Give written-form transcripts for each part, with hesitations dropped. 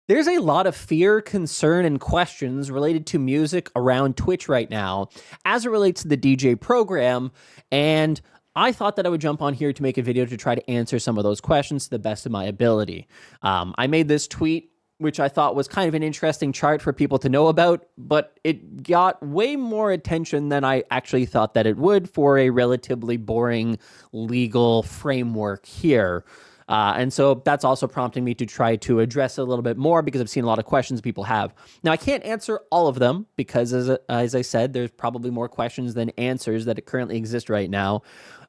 There's a lot of fear, concern, and questions related to music around Twitch right now as it relates to the DJ program, and I thought that I would jump on here to make a video to try to answer some of those questions to the best of my ability. I made this tweet, which I thought was kind of an interesting chart for people to know about, but it got way more attention than I actually thought that it would for a relatively boring legal framework here. And so that's also prompting me to try to address it a little bit more because I've seen a lot of questions people have. Now, I can't answer all of them because, as I said, there's probably more questions than answers that currently exist right now.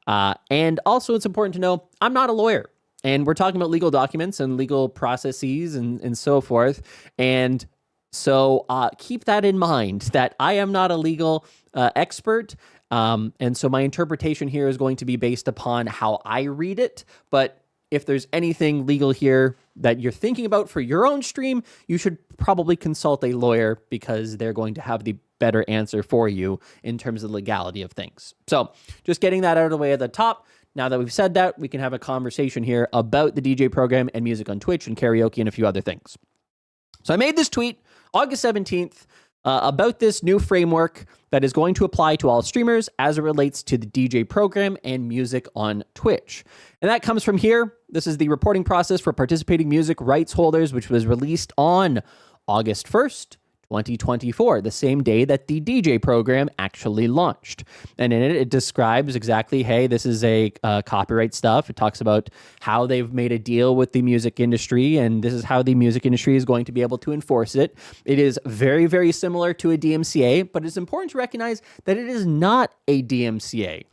And also, it's important to know I'm not a lawyer. And we're talking about legal documents and legal processes and so forth. And so keep that in mind, that I am not a legal expert. And so my interpretation here is going to be based upon how I read it. But if there's anything legal here that you're thinking about for your own stream, you should probably consult a lawyer because they're going to have the better answer for you in terms of the legality of things. So just getting that out of the way at the top. Now that we've said that, we can have a conversation here about the DJ program and music on Twitch and karaoke and a few other things. So I made this tweet August 17th about this new framework that is going to apply to all streamers as it relates to the DJ program and music on Twitch. And that comes from here. This is the reporting process for participating music rights holders, which was released on August 1st, 2024, the same day that the DJ program actually launched. And in it, it describes exactly, hey, this is a copyright stuff. It talks about how they've made a deal with the music industry, and this is how the music industry is going to be able to enforce it. It is very, very similar to a DMCA, but it's important to recognize that it is not a DMCA.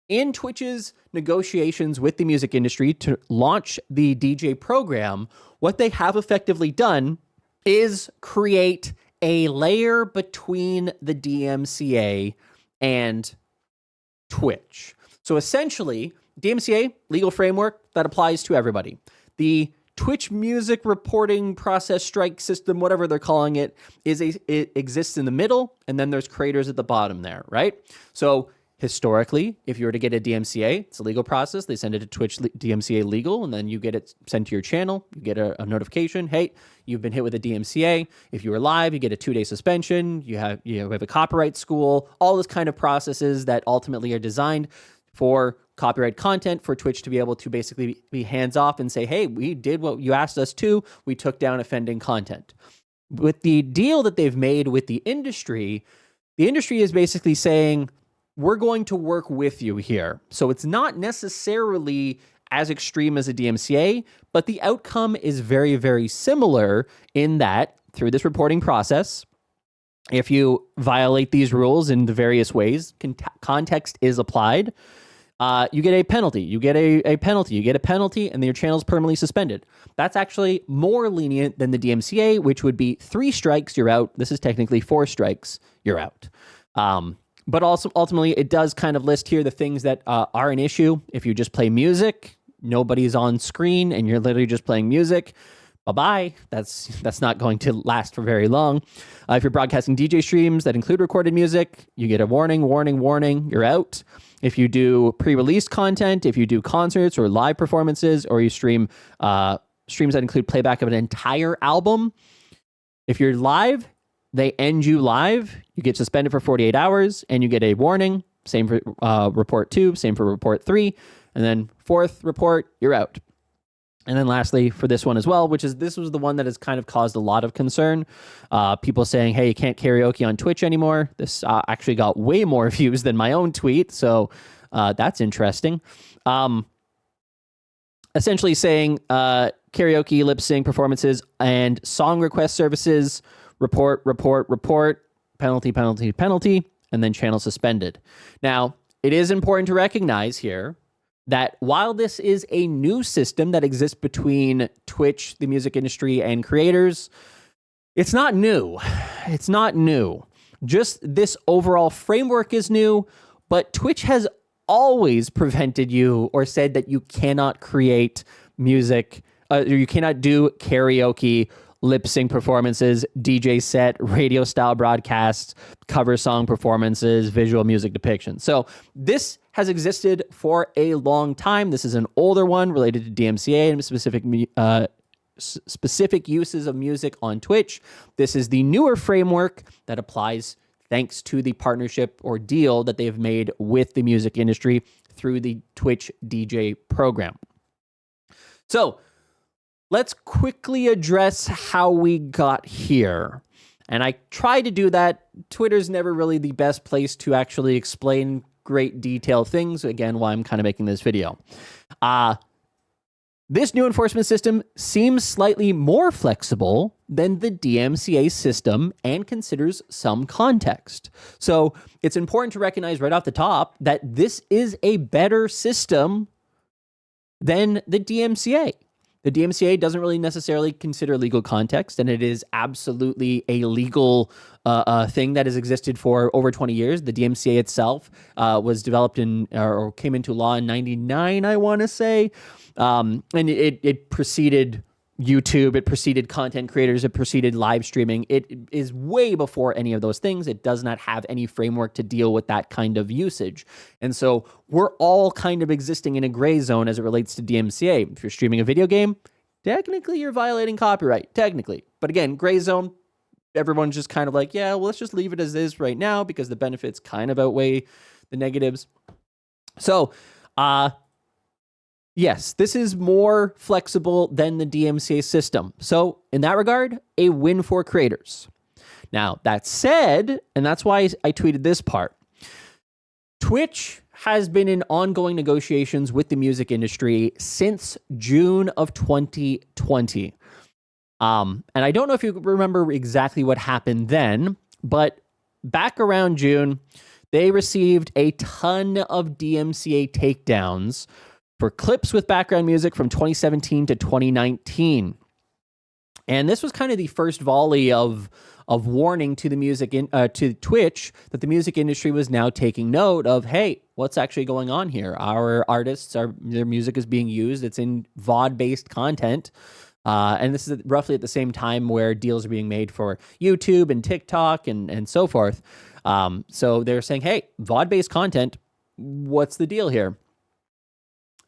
In Twitch's negotiations with the music industry to launch the DJ program, what they have effectively done is create a layer between the DMCA and Twitch. So essentially, DMCA, legal framework that applies to everybody. The Twitch music reporting process strike system, whatever they're calling it, it exists in the middle, and then there's creators at the bottom there, right? So historically, if you were to get a DMCA, it's a legal process. They send it to Twitch DMCA legal, and then you get it sent to your channel. You get a notification. Hey, you've been hit with a DMCA. If you were live, you get a 2-day suspension. You have a copyright school. All this kind of processes that ultimately are designed for copyright content for Twitch to be able to basically be hands off and say, hey, we did what you asked us to. We took down offending content. With the deal that they've made with the industry is basically saying, we're going to work with you here. So it's not necessarily as extreme as a DMCA, but the outcome is very, very similar in that through this reporting process, if you violate these rules in the various ways, context is applied, you get a penalty. You get a penalty. You get a penalty, and then your channel is permanently suspended. That's actually more lenient than the DMCA, which would be 3 strikes, you're out. This is technically 4 strikes, you're out. But also, ultimately, it does kind of list here the things that are an issue. If you just play music, nobody's on screen, and you're literally just playing music, bye-bye. That's not going to last for very long. If you're broadcasting DJ streams that include recorded music, you get a warning, you're out. If you do pre-released content, if you do concerts or live performances, or you stream streams that include playback of an entire album, if you're live, they end you live, you get suspended for 48 hours, and you get a warning. Same for report 2, same for report 3, and then 4th report, you're out. And then lastly, for this one as well, this was the one that has kind of caused a lot of concern. People saying, hey, you can't karaoke on Twitch anymore. This actually got way more views than my own tweet, so that's interesting. Essentially saying karaoke, lip sync performances, and song request services, report, penalty, and then channel suspended. Now, it is important to recognize here that while this is a new system that exists between Twitch, the music industry, and creators, it's not new. It's not new. Just this overall framework is new, but Twitch has always prevented you or said that you cannot create music, you cannot do karaoke, lip sync performances, DJ set, radio style broadcasts, cover song performances, visual music depictions. So this has existed for a long time. This is an older one related to DMCA and specific specific uses of music on Twitch. This is the newer framework that applies thanks to the partnership or deal that they've made with the music industry through the Twitch DJ program. So let's quickly address how we got here. And I tried to do that. Twitter's never really the best place to actually explain great detailed things. Again, why I'm kind of making this video. This new enforcement system seems slightly more flexible than the DMCA system and considers some context. So it's important to recognize right off the top that this is a better system than the DMCA. The DMCA doesn't really necessarily consider legal context, and it is absolutely a legal thing that has existed for over 20 years. The DMCA itself was developed or came into law in 99, I want to say. And it preceded YouTube, it preceded content creators, it preceded live streaming. It is way before any of those things. It does not have any framework to deal with that kind of usage. And so we're all kind of existing in a gray zone as it relates to DMCA. If you're streaming a video game, technically you're violating copyright, technically. But again, gray zone, everyone's just kind of like, yeah, well, let's just leave it as is right now because the benefits kind of outweigh the negatives. So, yes, this is more flexible than the DMCA system. So in that regard, a win for creators. Now, that said, and that's why I tweeted this part, Twitch has been in ongoing negotiations with the music industry since June of 2020. And I don't know if you remember exactly what happened then, but back around June, they received a ton of DMCA takedowns for clips with background music from 2017 to 2019. And this was kind of the first volley of warning to the to Twitch that the music industry was now taking note of, hey, what's actually going on here? Our artists, their music is being used. It's in VOD-based content. And this is roughly at the same time where deals are being made for YouTube and TikTok and so forth. So they're saying, hey, VOD-based content, what's the deal here?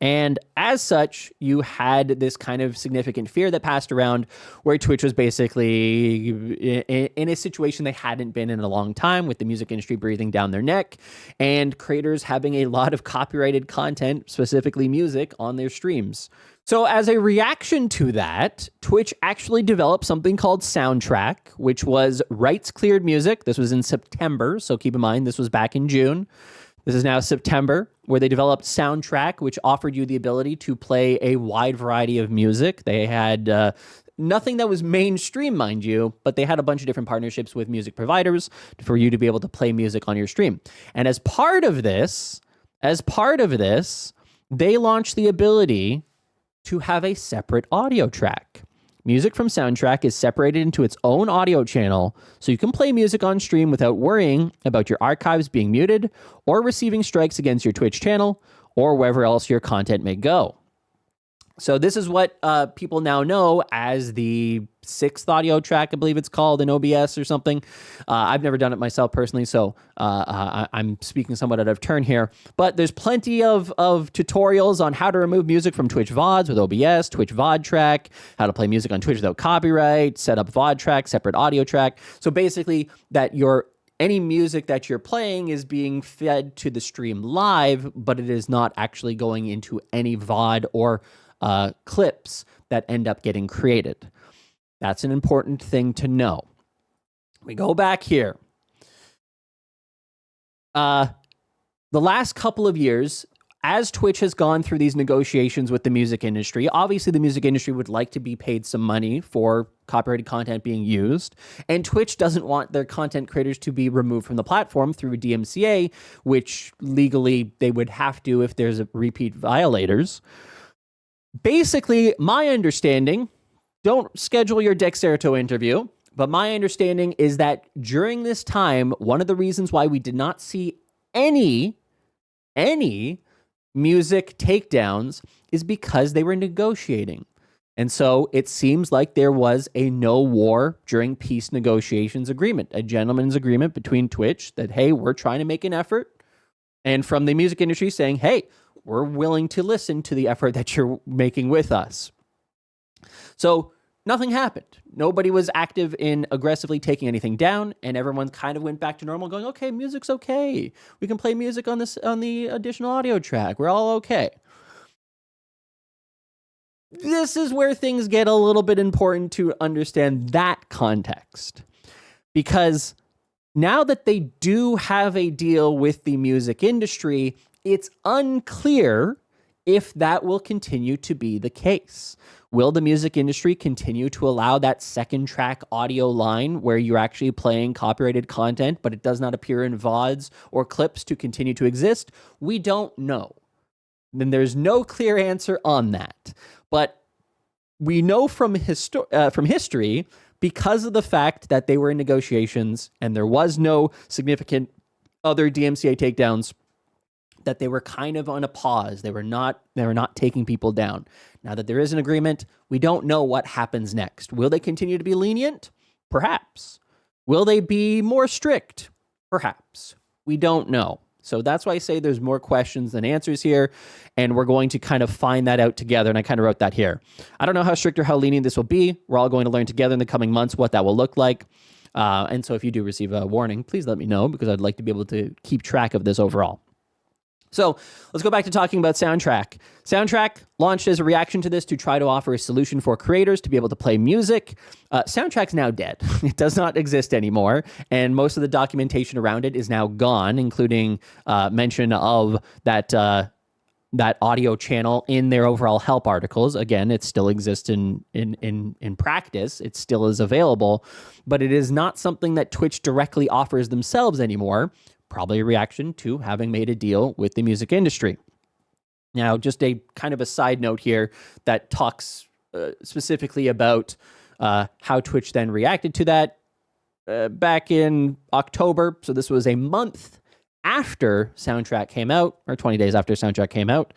And as such, you had this kind of significant fear that passed around where Twitch was basically in a situation they hadn't been in a long time, with the music industry breathing down their neck and creators having a lot of copyrighted content, specifically music, on their streams. So as a reaction to that, Twitch actually developed something called Soundtrack, which was rights-cleared music. This was in September, so keep in mind this was back in June. This is now September, where they developed Soundtrack, which offered you the ability to play a wide variety of music. They had nothing that was mainstream, mind you, but they had a bunch of different partnerships with music providers for you to be able to play music on your stream. And as part of this, they launched the ability to have a separate audio track. Music from Soundtrack is separated into its own audio channel, so you can play music on stream without worrying about your archives being muted or receiving strikes against your Twitch channel or wherever else your content may go. So this is what people now know as the 6th audio track, I believe it's called, in OBS or something. I've never done it myself personally, so I'm speaking somewhat out of turn here. But there's plenty of tutorials on how to remove music from Twitch VODs with OBS, Twitch VOD track, how to play music on Twitch without copyright, set up VOD track, separate audio track. So basically that any music that you're playing is being fed to the stream live, but it is not actually going into any VOD or clips that end up getting created. That's an important thing to know. We go back here. The last couple of years, as Twitch has gone through these negotiations with the music industry, obviously the music industry would like to be paid some money for copyrighted content being used, and Twitch doesn't want their content creators to be removed from the platform through DMCA, which legally they would have to if there's repeat violators. Basically, my understanding, don't schedule your Dexerto interview, but my understanding is that during this time, one of the reasons why we did not see any music takedowns is because they were negotiating. And so it seems like there was a no war during peace negotiations agreement, a gentleman's agreement between Twitch that, hey, we're trying to make an effort. And from the music industry saying, hey, we're willing to listen to the effort that you're making with us. So nothing happened. Nobody was active in aggressively taking anything down, and everyone kind of went back to normal, going, okay, music's okay. We can play music on the additional audio track. We're all okay. This is where things get a little bit important to understand that context. Because now that they do have a deal with the music industry, it's unclear if that will continue to be the case. Will the music industry continue to allow that second track audio line where you're actually playing copyrighted content, but it does not appear in VODs or clips to continue to exist? We don't know. Then there's no clear answer on that. But we know from history, because of the fact that they were in negotiations and there was no significant other DMCA takedowns, that they were kind of on a pause. They were not taking people down. Now that there is an agreement, we don't know what happens next. Will they continue to be lenient? Perhaps. Will they be more strict? Perhaps. We don't know. So that's why I say there's more questions than answers here, and we're going to kind of find that out together, and I kind of wrote that here. I don't know how strict or how lenient this will be. We're all going to learn together in the coming months what that will look like. And so if you do receive a warning, please let me know, because I'd like to be able to keep track of this overall. So let's go back to talking about Soundtrack. Soundtrack launched as a reaction to this to try to offer a solution for creators to be able to play music. Soundtrack's now dead. It does not exist anymore, and most of the documentation around it is now gone, including mention of that audio channel in their overall help articles. Again, it still exists in practice. It still is available, but it is not something that Twitch directly offers themselves anymore. Probably a reaction to having made a deal with the music industry. Now, just a kind of a side note here that talks specifically about how Twitch then reacted to that back in October. So this was a month after Soundtrack came out, or 20 days after Soundtrack came out.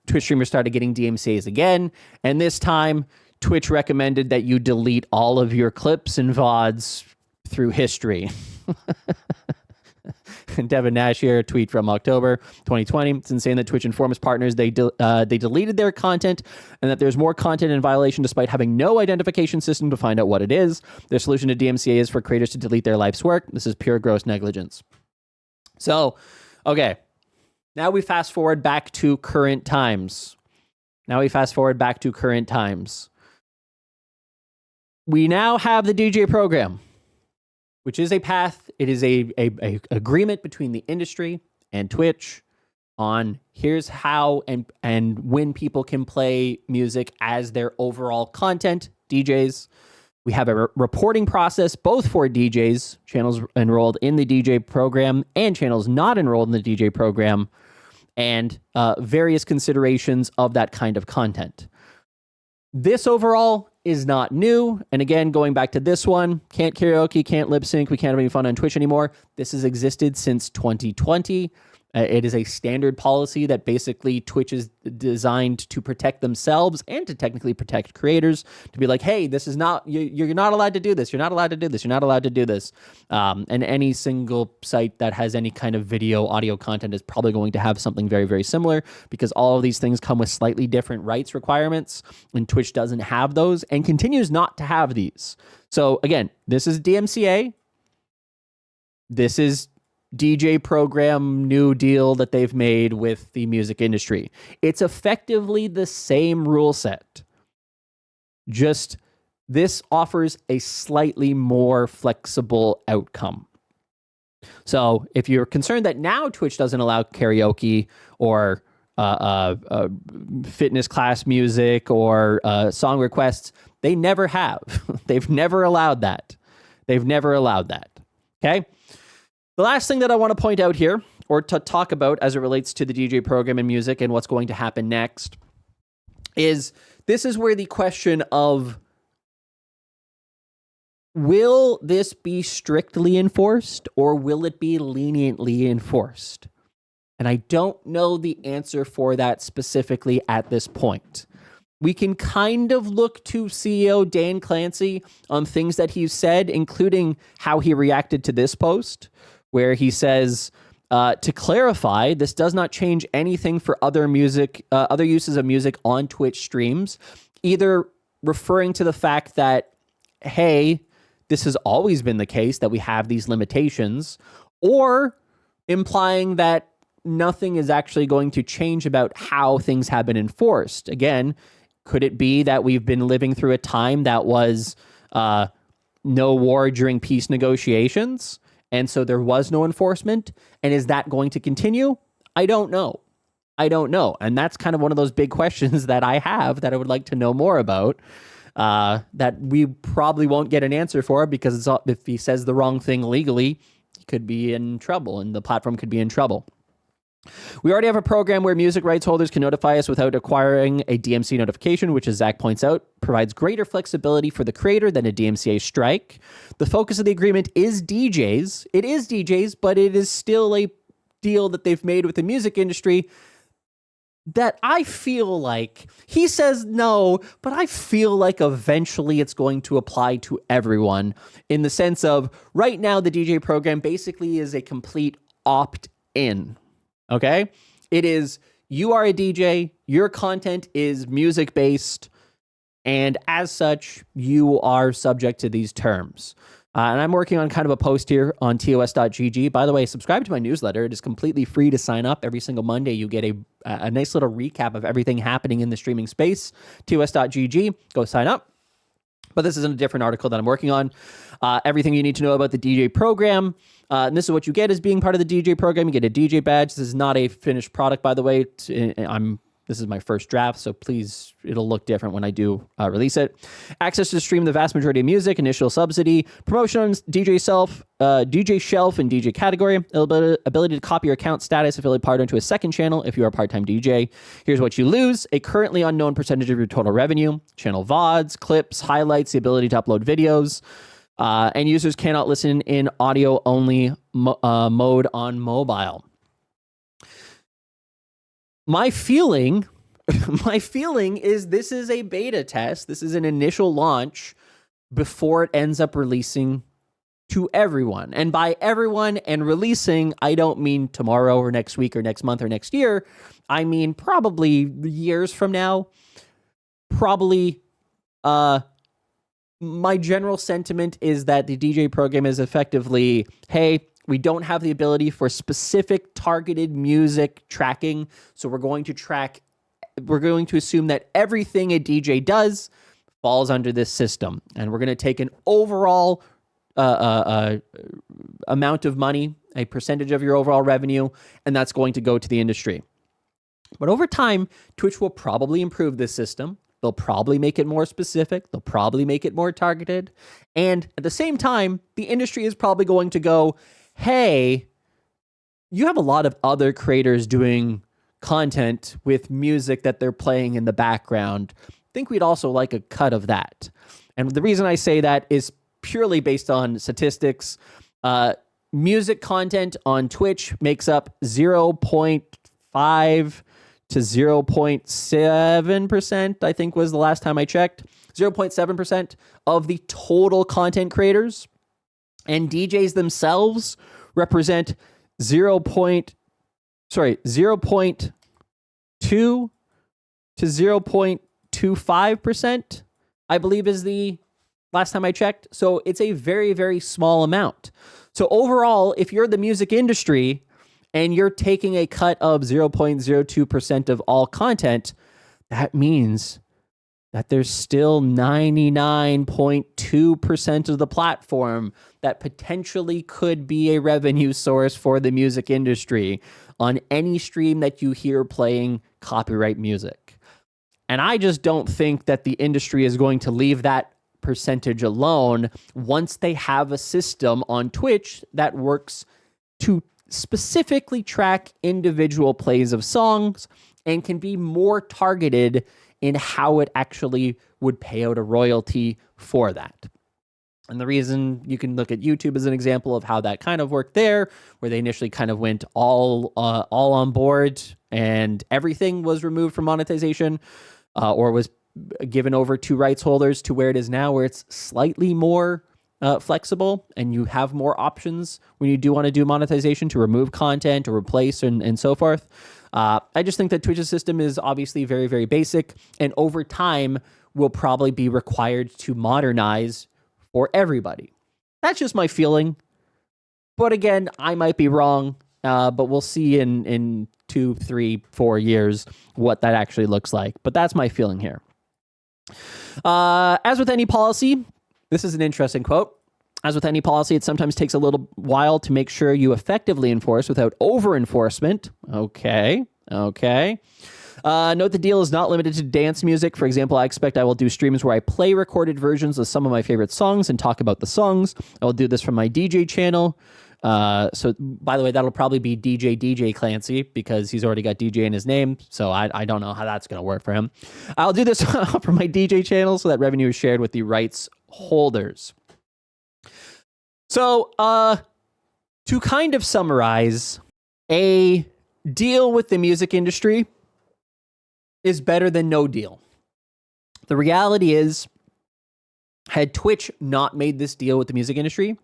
Twitch streamers started getting DMCAs again, and this time Twitch recommended that you delete all of your clips and VODs through history. Devin Nash here, a tweet from October 2020. It's insane that Twitch informed its partners they deleted their content and that there's more content in violation despite having no identification system to find out what it is. Their solution to DMCA is for creators to delete their life's work. This is pure gross negligence. So, okay. Now we fast forward back to current times. We now have the DJ program, which is a path. It is a agreement between the industry and Twitch on here's how and when people can play music as their overall content, DJs. We have a reporting process both for DJs, channels enrolled in the DJ program, and channels not enrolled in the DJ program, and various considerations of that kind of content. This overall is not new. And again, going back to this one, can't karaoke, can't lip sync, we can't have any fun on Twitch anymore. This has existed since 2020. It is a standard policy that basically Twitch is designed to protect themselves and to technically protect creators, to be like, hey, this is not, you're not allowed to do this. You're not allowed to do this. You're not allowed to do this. And any single site that has any kind of video, audio content is probably going to have something very, very similar, because all of these things come with slightly different rights requirements, and Twitch doesn't have those and continues not to have these. So again, this is DMCA. This is DJ program new deal that they've made with the music industry. It's effectively the same rule set. Just this offers a slightly more flexible outcome. So if you're concerned that now Twitch doesn't allow karaoke or fitness class music or song requests, they never have. They've never allowed that. Okay? The last thing that I want to point out here, or to talk about as it relates to the DJ program and music and what's going to happen next, is this is where the question of, will this be strictly enforced or will it be leniently enforced? And I don't know the answer for that specifically at this point. We can kind of look to CEO Dan Clancy on things that he's said, including how he reacted to this post, where he says, to clarify, this does not change anything for other uses of music on Twitch streams. Either referring to the fact that, hey, this has always been the case that we have these limitations, or implying that nothing is actually going to change about how things have been enforced. Again, could it be that we've been living through a time that was no war during peace negotiations, and so there was no enforcement? And is that going to continue? I don't know. And that's kind of one of those big questions that I have that I would like to know more about, that we probably won't get an answer for, because if he says the wrong thing legally, he could be in trouble and the platform could be in trouble. We already have a program where music rights holders can notify us without acquiring a DMCA notification, which, as Zach points out, provides greater flexibility for the creator than a DMCA strike. The focus of the agreement is DJs. It is DJs, but it is still a deal that they've made with the music industry that I feel like, he says no, but I feel like eventually it's going to apply to everyone, in the sense of right now the DJ program basically is a complete opt-in. Okay? It is, you are a DJ, your content is music-based, and as such, you are subject to these terms. And I'm working on kind of a post here on tos.gg. By the way, subscribe to my newsletter. It is completely free to sign up. Every single Monday, you get a nice little recap of everything happening in the streaming space. tos.gg. Go sign up. But this is in a different article that I'm working on. Everything you need to know about the DJ program. And this is what you get as being part of the DJ program. You get a DJ badge. This is not a finished product, by the way. This is my first draft, so please, it'll look different when I do release it. Access to stream the vast majority of music, initial subsidy, promotion on DJ shelf, and DJ category, ability to copy your account status affiliate partner into a second channel if you are a part-time DJ. Here's what you lose: a currently unknown percentage of your total revenue, channel VODs, clips, highlights, the ability to upload videos, and users cannot listen in audio-only mode on mobile. My feeling is this is a beta test. This is an initial launch before it ends up releasing to everyone. And by everyone and releasing, I don't mean tomorrow or next week or next month or next year. I mean probably years from now. Probably, my general sentiment is that the DJ program is effectively, hey, we don't have the ability for specific targeted music tracking, so we're going to assume that everything a DJ does falls under this system, and we're going to take an overall amount of money, a percentage of your overall revenue, and that's going to go to the industry. But over time, Twitch will probably improve this system. They'll probably make it more specific. They'll probably make it more targeted. And at the same time, the industry is probably going to go, hey, you have a lot of other creators doing content with music that they're playing in the background. I think we'd also like a cut of that. And the reason I say that is purely based on statistics. Music content on Twitch makes up 0.5 to 0.7%, I think was the last time I checked. 0.7% of the total content creators. And DJs themselves represent 0.2 to 0.25%, I believe is the last time I checked. So it's a very, very small amount. So overall, if you're the music industry and you're taking a cut of 0.02% of all content, that means that there's still 99.2% of the platform that potentially could be a revenue source for the music industry on any stream that you hear playing copyright music. And I just don't think that the industry is going to leave that percentage alone once they have a system on Twitch that works to specifically track individual plays of songs and can be more targeted in how it actually would pay out a royalty for that. And the reason, you can look at YouTube as an example of how that kind of worked there, where they initially kind of went all on board and everything was removed from monetization, or was given over to rights holders, to where it is now, where it's slightly more flexible and you have more options when you do want to do monetization to remove content or replace and so forth. I just think that Twitch's system is obviously very, very basic. And over time, will probably be required to modernize for everybody. That's just my feeling. But again, I might be wrong, but we'll see in 2, 3, 4 years what that actually looks like. But that's my feeling here. As with any policy, this is an interesting quote. As with any policy, it sometimes takes a little while to make sure you effectively enforce without over-enforcement. Okay. Note the deal is not limited to dance music. For example, I expect I will do streams where I play recorded versions of some of my favorite songs and talk about the songs. I will do this from my DJ channel. So, by the way, that'll probably be DJ Clancy because he's already got DJ in his name. So I don't know how that's going to work for him. I'll do this from my DJ channel so that revenue is shared with the rights holders. So, to kind of summarize, a deal with the music industry is better than no deal. The reality is, had Twitch not made this deal with the music industry,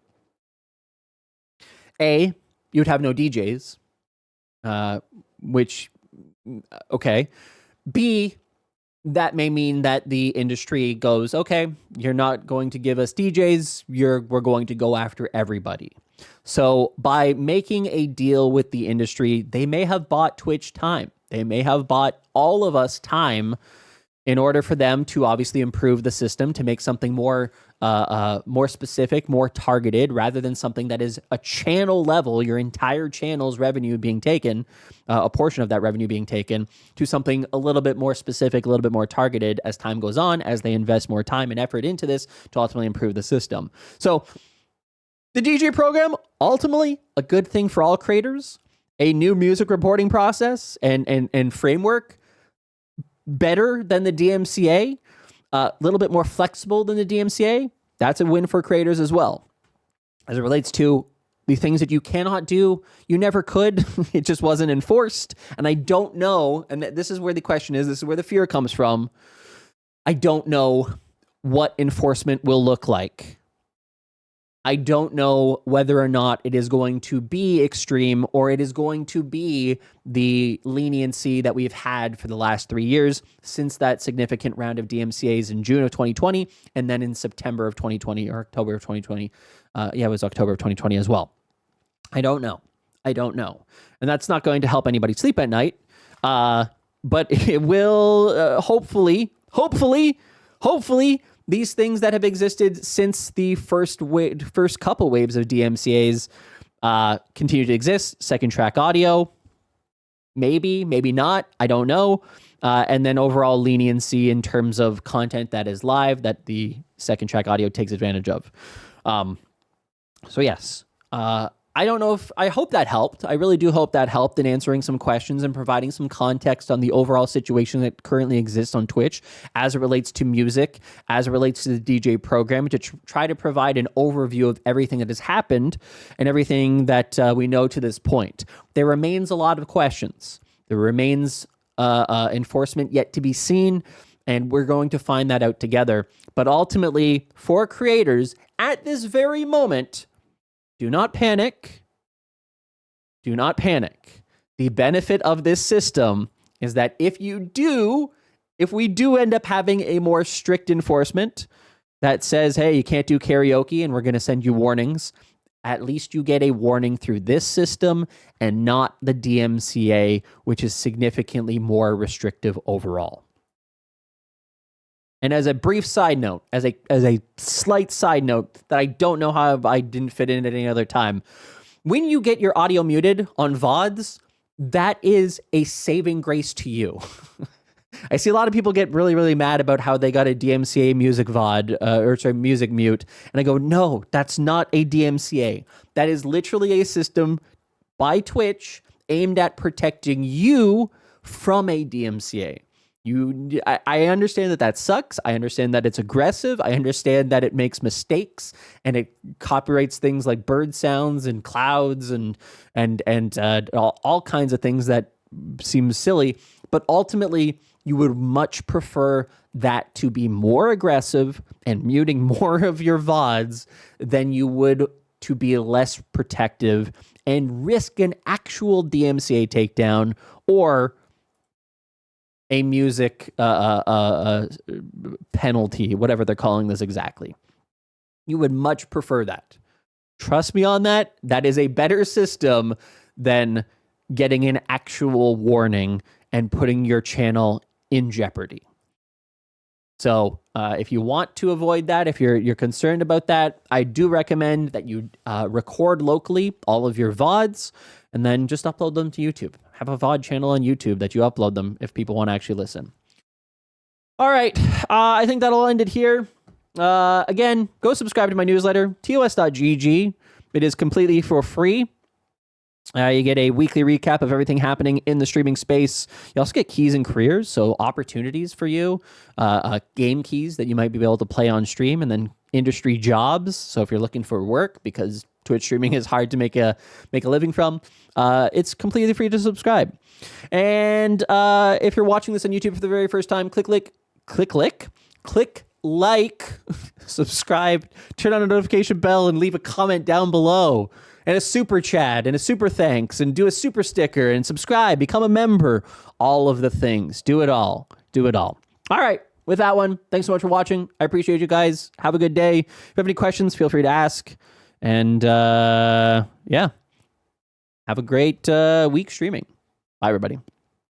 A, you would have no DJs, which, okay. B, that may mean that the industry goes, okay, you're not going to give us DJs, we're going to go after everybody. So by making a deal with the industry, they may have bought Twitch time. They may have bought all of us time in order for them to obviously improve the system, to make something more specific, more targeted, rather than something that is a channel level, your entire channel's revenue being taken, a portion of that revenue being taken, to something a little bit more specific, a little bit more targeted as time goes on, as they invest more time and effort into this to ultimately improve the system. So the DJ program, ultimately a good thing for all creators, a new music reporting process and framework, better than the DMCA, a little bit more flexible than the DMCA. That's a win for creators as well. As it relates to the things that you cannot do, you never could. It just wasn't enforced. And I don't know, and this is where the question is, this is where the fear comes from. I don't know what enforcement will look like. I don't know whether or not it is going to be extreme or it is going to be the leniency that we've had for the last 3 years since that significant round of DMCAs in June of 2020 and then in September of 2020 or October of 2020. It was October of 2020 as well. I don't know. And that's not going to help anybody sleep at night. But it will hopefully, these things that have existed since the first couple waves of DMCAs continue to exist. Second track audio, maybe not. I don't know. And then overall leniency in terms of content that is live that the second track audio takes advantage of. So yes, I don't know I hope that helped. I really do hope that helped in answering some questions and providing some context on the overall situation that currently exists on Twitch as it relates to music, as it relates to the DJ program, to try to provide an overview of everything that has happened and everything that we know to this point. There remains a lot of questions. There remains enforcement yet to be seen, and we're going to find that out together. But ultimately, for creators, at this very moment, do not panic. Do not panic. The benefit of this system is that if we do end up having a more strict enforcement that says, hey, you can't do karaoke and we're going to send you warnings, at least you get a warning through this system and not the DMCA, which is significantly more restrictive overall. And as a brief side note, as a slight side note that I don't know how I didn't fit in at any other time, when you get your audio muted on VODs, that is a saving grace to you. I see a lot of people get really, really mad about how they got a DMCA music VOD, music mute. And I go, no, that's not a DMCA. That is literally a system by Twitch aimed at protecting you from a DMCA. I understand that sucks. I understand that it's aggressive. I understand that it makes mistakes and it copyrights things like bird sounds and clouds and all kinds of things that seem silly. But ultimately, you would much prefer that to be more aggressive and muting more of your VODs than you would to be less protective and risk an actual DMCA takedown or a music penalty, whatever they're calling this exactly. You would much prefer that. Trust me on that. That is a better system than getting an actual warning and putting your channel in jeopardy. So if you want to avoid that, if you're concerned about that, I do recommend that you record locally all of your VODs and then just upload them to YouTube. Have a VOD channel on YouTube that you upload them if people want to actually listen. All right, I think that'll end it here. Again, go subscribe to my newsletter, tos.gg. It is completely for free. You get a weekly recap of everything happening in the streaming space. You also get keys and careers, so opportunities for you, game keys that you might be able to play on stream, and then industry jobs. So if you're looking for work, because Twitch streaming is hard to make a living from, it's completely free to subscribe. And if you're watching this on YouTube for the very first time, click like, subscribe, turn on the notification bell, and leave a comment down below. And a super chat, and a super thanks, and do a super sticker, and subscribe, become a member, all of the things. Do it all. Do it all. All right, with that one, thanks so much for watching. I appreciate you guys. Have a good day. If you have any questions, feel free to ask. And yeah, have a great week streaming. Bye, everybody.